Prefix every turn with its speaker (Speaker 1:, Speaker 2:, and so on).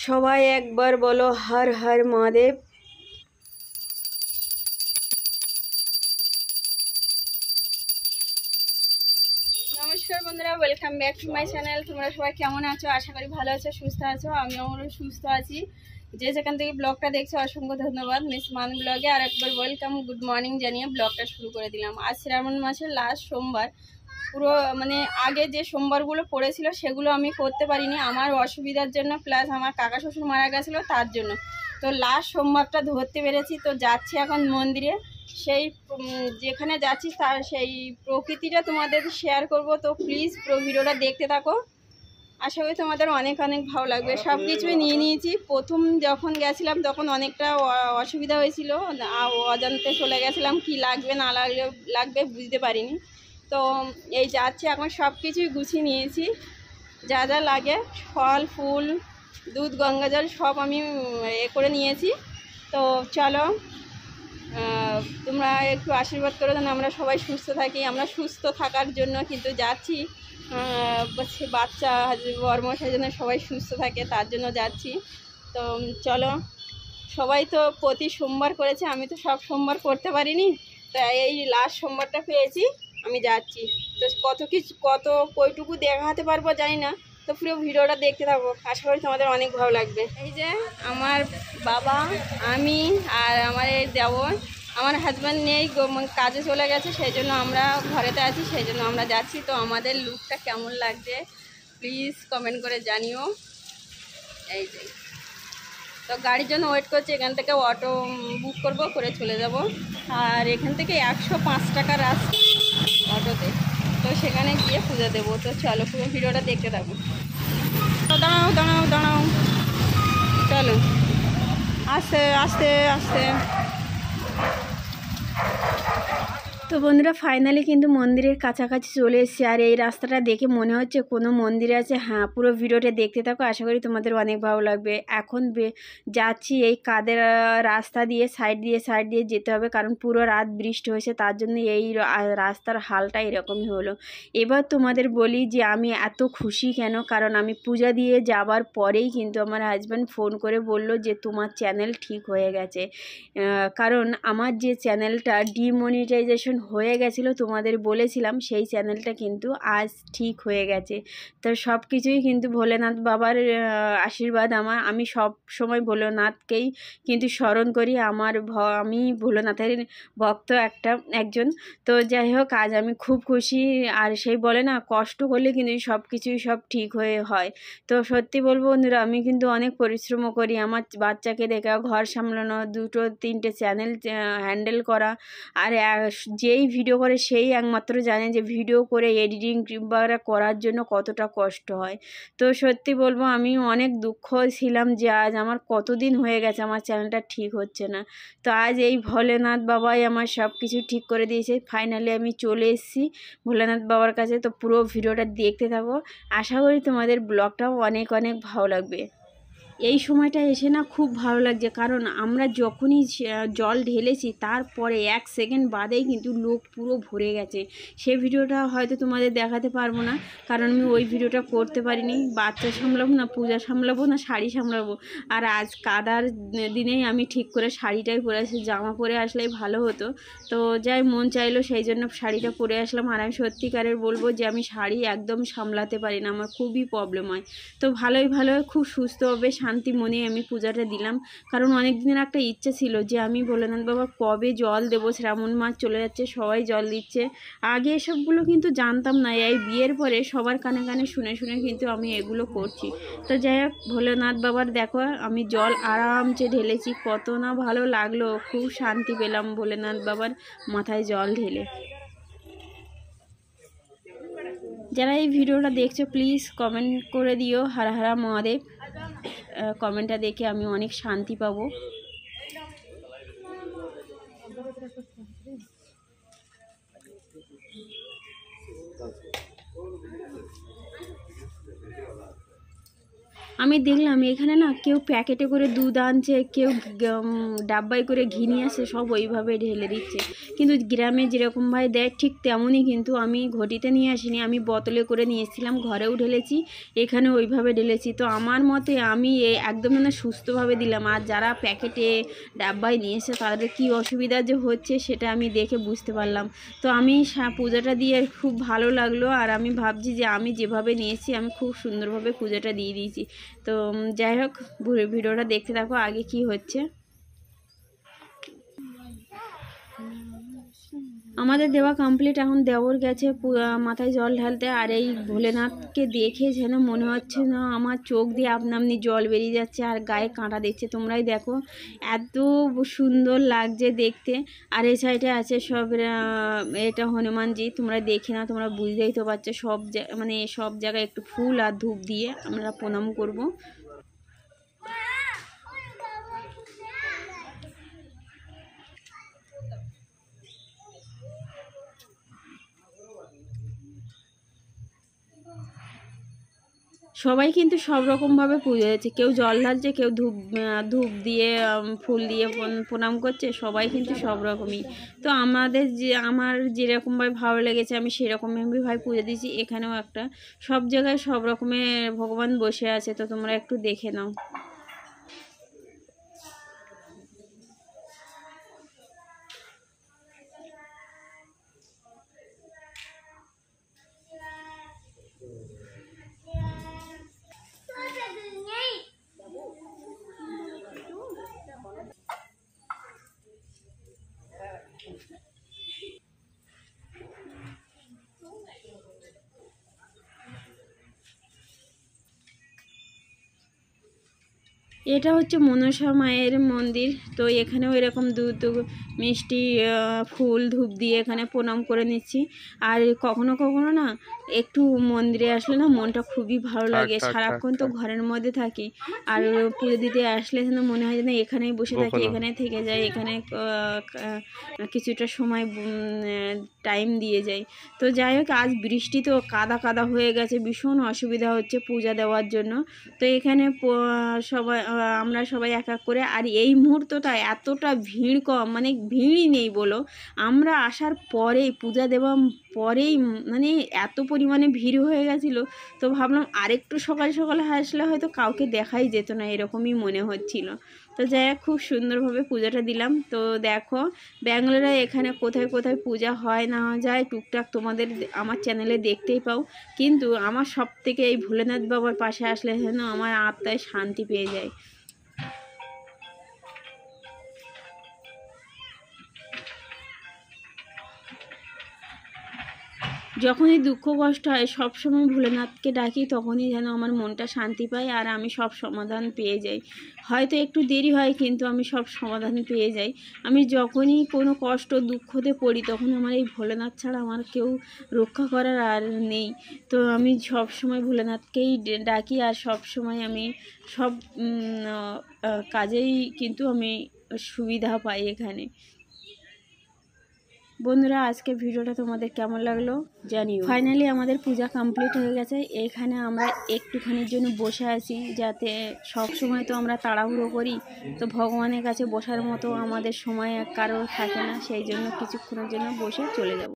Speaker 1: সবাই একবার বলো হর হর মহাদেব। নমস্কার বন্ধুরা, welcome back to my channel. তোমরা সবাই কেমন আছো? আশা করি ভালো আছো, সুস্থ আছো। আমিও সুস্থ আছি। যে যেখান থেকে ব্লগটা দেখছো অসংখ্য ধন্যবাদ। মিস মান ব্লগে আর একবার ওয়েলকাম, গুড মর্নিং জানিয়ে ব্লগটা শুরু করে দিলাম। আজ শ্রাবণ মাসের লাস্ট সোমবার। পুরো আগে যে সোমবারগুলো পড়েছিল সেগুলো আমি করতে পারিনি আমার অসুবিধার জন্য, প্লাস আমার কাকা শ্বশুর মারা গেছিলো তার জন্য। তো লাস্ট সোমবারটা ধরতে পেরেছি। তো যাচ্ছি এখন মন্দিরে। সেই যেখানে যাচ্ছি তার সেই প্রকৃতিটা তোমাদের শেয়ার করব। তো প্লিজ পুরো ভিডিওটা দেখতে থাকো, আশা করি তোমাদের অনেক অনেক ভালো লাগবে। সব কিছুই নিয়ে নিয়েছি। প্রথম যখন গেছিলাম তখন অনেকটা অসুবিধা হয়েছিল, অজান্তে চলে গেছিলাম, কি লাগবে না লাগবে বুঝতে পারিনি। তো এই যাচ্ছি এখন, সব কিছুই গুছিয়ে নিয়েছি, যা যা লাগে ফল ফুল দুধ গঙ্গা জল সব আমি করে নিয়েছি। তো চলো, তোমরা একটু আশীর্বাদ করো যেন আমরা সবাই সুস্থ থাকি। আমরা সুস্থ থাকার জন্য কিন্তু যাচ্ছি, বাচ্চা বর্মশাই যেন সবাই সুস্থ থাকে তার জন্য যাচ্ছি। তো চলো, সবাই তো প্রতি সোমবার করেছে, আমি তো সব সোমবার করতে পারিনি। তো এই লাস্ট সোমবারটা পেয়েছি, আমি যাচ্ছি। তো কত কইটুকু দেখাতে পারবো জানি না। তো পুরো ভিডিওটা দেখতে থাকো, আশা করি তোমাদের অনেক ভালো লাগবে। এই যে আমার বাবা, আমি আর আমার এই দেওর, আমার হাজব্যান্ড নেই, কাজে চলে গেছে, সেই জন্য আমরা ঘরেতে আছি, সেই জন্য আমরা যাচ্ছি। তো আমাদের লুকটা কেমন লাগছে প্লিজ কমেন্ট করে জানিও। এই যে তো গাড়ির জন্য ওয়েট করছি, এখান থেকে অটো বুক করে চলে যাব। আর এখান থেকে 105 টাকা রাস্তা অটোতে। তো সেখানে গিয়ে পুজো দেবো। তো চলো পুরো ভিডিওটা দেখতে থাকো। তো দাঁড়াও দাঁড়াও দাঁড়াও, চলো আস্তে আস্তে আস্তে। তো বন্ধুরা ফাইনালি কিন্তু মন্দিরের কাছাকাছি চলে এসেছি। আর এই রাস্তাটা দেখে মনে হচ্ছে কোনো মন্দির আছে। হ্যাঁ, পুরো ভিডিওটা দেখতে থাকো, আশা করি তোমাদের অনেক ভালো লাগবে। এখন যাচ্ছি এই কাদের রাস্তা দিয়ে, সাইড দিয়ে যেতে হবে, কারণ পুরো রাত বৃষ্টি হয়েছে, তার জন্য এই রাস্তার হালটা এরকমই হলো। এবার তোমাদের বলি যে আমি এত খুশি কেন, কারণ আমি পূজা দিয়ে যাবার পরেই কিন্তু আমার হাজব্যান্ড ফোন করে বলল যে তোমার চ্যানেল ঠিক হয়ে গেছে। কারণ আমার যে চ্যানেলটা ডিমনিটাইজেশন হয়ে গেছিলো, তোমাদের বলেছিলাম, সেই চ্যানেলটা কিন্তু আজ ঠিক হয়ে গেছে। তো সব কিছুই কিন্তু ভোলেনাথ বাবার আশীর্বাদ আমার। আমি সব সময় ভোলেনাথকেই কিন্তু স্মরণ করি, আমি ভোলেনাথের ভক্ত একজন। তো যাই হোক, আজ আমি খুব খুশি। আর সেই বলে না, কষ্ট করলে কিন্তু সব কিছুই সব ঠিক হয়ে হয়। তো সত্যি বলবো বন্ধুরা, আমি কিন্তু অনেক পরিশ্রমও করি আমার বাচ্চাকে দেখা, ঘর সামলানো, 2-3টে চ্যানেল হ্যান্ডেল করা। আর যেই ভিডিও করে সেই একমাত্র জানে যে ভিডিও করে এডিটিং করার জন্য কতটা কষ্ট হয়। তো সত্যি বলবো, আমি অনেক দুঃখ ছিলাম যে আজ আমার কতদিন হয়ে গেছে আমার চ্যানেলটা ঠিক হচ্ছে না। তো আজ এই ভোলেনাথ বাবাই আমার সব কিছু ঠিক করে দিয়েছে। ফাইনালি আমি চলে এসেছি ভোলেনাথ বাবার কাছে। তো পুরো ভিডিওটা দেখতে থাকো, আশা করি তোমাদের ব্লগটাও অনেক অনেক ভালো লাগবে। এই সময়টা এসে না খুব ভালো লাগছে, কারণ আমরা যখনই জল ঢেলেছি তারপরে 1 সেকেন্ড বাদেই কিন্তু লোক পুরো ভরে গেছে। সে ভিডিওটা হয়তো তোমাদের দেখাতে পারবো না, কারণ আমি ওই ভিডিওটা করতে পারিনি। বাচ্চা সামলাবো না, পূজা সামলাবো না, শাড়ি সামলাবো। আর আজ কাদার দিনেই আমি ঠিক করে শাড়িটাই পরে আসি, জামা পরে আসলেই ভালো হতো। তো যাই মন চাইলো, সেই জন্য শাড়িটা পরে আসলাম। আর আমি সত্যিকারের বলবো যে আমি শাড়ি একদম সামলাতে পারি না, আমার খুবই প্রবলেম হয়। তো ভালোই খুব সুস্থভাবে শান্তি মনে আমি পূজাটা দিলাম। কারণ অনেক দিনের একটা ইচ্ছে ছিল যে আমি ভোলেনাথ বাবা কবে জল দেবো, শ্রাবণ মাস চলে যাচ্ছে, সবাই জল দিচ্ছে। আগে এসবগুলো কিন্তু জানতাম না, এই বিয়ের পরে সবার কানে কানে শুনে শুনে কিন্তু আমি এগুলো করছি। তো যাই হোক, ভোলেনাথ বাবার দেখো আমি জল আরামসে ঢেলেছি, কত না ভালো লাগলো, খুব শান্তি পেলাম ভোলেনাথ বাবার মাথায় জল ঢেলে। যারা এই ভিডিওটা দেখছো প্লিজ কমেন্ট করে দিও হর হর মহাদেব। কমেন্টটা দেখে আমি অনেক শান্তি পাবো। আমি দেখলাম এখানে না কেউ প্যাকেটে করে দুধ আনছে, কেউ ডাব্বায় করে ঘি নিয়ে আসছে, সব ওইভাবে ঢেলে দিচ্ছে। কিন্তু গ্রামে যেরকমভাবে দেয় ঠিক তেমনই, কিন্তু আমি ঘটিতে নিয়ে আসিনি, আমি বোতলে করে নিয়ে এসেছিলাম, ঘরেও ঢেলেছি, এখানে ওইভাবে ঢেলেছি। তো আমার মতে আমি একদম মানে সুস্থভাবে দিলাম। আর যারা প্যাকেটে ডাব্বায় নিয়ে এসে তাদের কী অসুবিধা যে হচ্ছে সেটা আমি দেখে বুঝতে পারলাম। তো আমি পূজাটা দিয়ে খুব ভালো লাগলো। আর আমি ভাবছি যে আমি যেভাবে নিয়েছি আমি খুব সুন্দরভাবে পূজাটা দিয়ে দিয়েছি। তো যাই হোক, ভিডিওটা দেখতে থাকো আগে কি হচ্ছে। আমাদের দেওয়া কমপ্লিট। এখন দেওর গেছে মাথায় জল ঢালতে। আর এই ভোলেনাথকে দেখে যেন মনে হচ্ছে না আমার চোখ দিয়ে আপনা আপনি জল বেরিয়ে যাচ্ছে আর গায়ে কাঁটা দিচ্ছে। তোমরাই দেখো এত সুন্দর লাগছে দেখতে। আর এই সাইডে আছে সব এটা হনুমানজি, তোমরা দেখে না, তোমরা বুঝতেই তো পারছো। মানে সব জায়গায় একটু ফুল আর ধূপ দিয়ে আমরা প্রণাম করব। সবাই কিন্তু সব রকমভাবে পুজো হয়েছে, কেউ জল ঢালছে, কেউ ধূপ দিয়ে ফুল দিয়ে প্রণাম করছে, সবাই কিন্তু সব রকমই। তো আমার যেরকমভাবে ভালো লেগেছে আমি সেরকমভাবে পুজো দিয়েছি। এখানেও একটা সব জায়গায় সব রকমের ভগবান বসে আছে, তো তোমরা একটু দেখে নাও। এটা হচ্ছে মনসা মায়ের মন্দির। তো এখানেও এরকম দুধ মিষ্টি ফুল ধূপ দিয়ে এখানে প্রণাম করে নিচ্ছি। আর কখনো কখনো না একটু মন্দিরে আসলে না মনটা খুবই ভালো লাগে। সারাক্ষণ তো ঘরের মধ্যে থাকি, আর পুজো দিতে আসলে যেন মনে হয় যেন এখানেই বসে থাকি, এখানে থেকে যাই, এখানে কিছুটা সময় টাইম দিয়ে যাই। তো যাই হোক, আজ বৃষ্টি তো কাদা কাদা হয়ে গেছে, ভীষণ অসুবিধা হচ্ছে পূজা দেওয়ার জন্য। তো এখানে আমরা সবাই এক এক করে। আর এই মুহূর্তটা এতটা ভিড় কম, মানে ভিড়ই নেই বলো, আমরা আসার পরেই পূজা দেওয়ার পরেই মানে এত পরিমাণে ভিড় হয়ে গেছিলো। তো ভাবলাম আরেকটু সকাল সকাল আসলে হয়তো কাউকে দেখাই যেত না, এরকমই মনে হচ্ছিল। তো যাই হোক, খুব সুন্দরভাবে পূজাটা দিলাম। তো দেখো ব্যাঙ্গালোরে এখানে কোথায় কোথায় পূজা হয় না যায় টুকটাক তোমাদের আমার চ্যানেলে দেখতেই পাও, কিন্তু আমার সব থেকে এই ভোলেনাথ বাবার পাশে আসলে যেন আমার আত্মায় শান্তি পেয়ে যায়। যখনই দুঃখ কষ্ট হয় সবসময় ভোলেনাথকে ডাকি, তখনই যেন আমার মনটা শান্তি পায় আর আমি সব সমাধান পেয়ে যাই। হয়তো একটু দেরি হয়, কিন্তু আমি সব সমাধান পেয়ে যাই। আমি যখনই কোনো কষ্ট দুঃখতে পড়ি তখন আমার এই ভোলেনাথ ছাড়া আমার কেউ রক্ষা করার আর নেই। তো আমি সব সময় ভোলেনাথকেই ডাকি, আর সব সময় আমি সব কাজেই কিন্তু আমি সুবিধা পাই এখানে। বন্ধুরা, আজকে ভিডিওটা তোমাদের কেমন লাগলো জানিও। ফাইনালি আমাদের পূজা কমপ্লিট হয়ে গেছে। এখানে আমরা একটুখানির জন্য বসে আছি, যাতে সব সময় তো আমরা তাড়াহুড়ো করি, তো ভগবানের কাছে বসার মতো আমাদের সময় কারোর থাকে না, সেই জন্য কিছুক্ষণের জন্য বসে চলে যাব।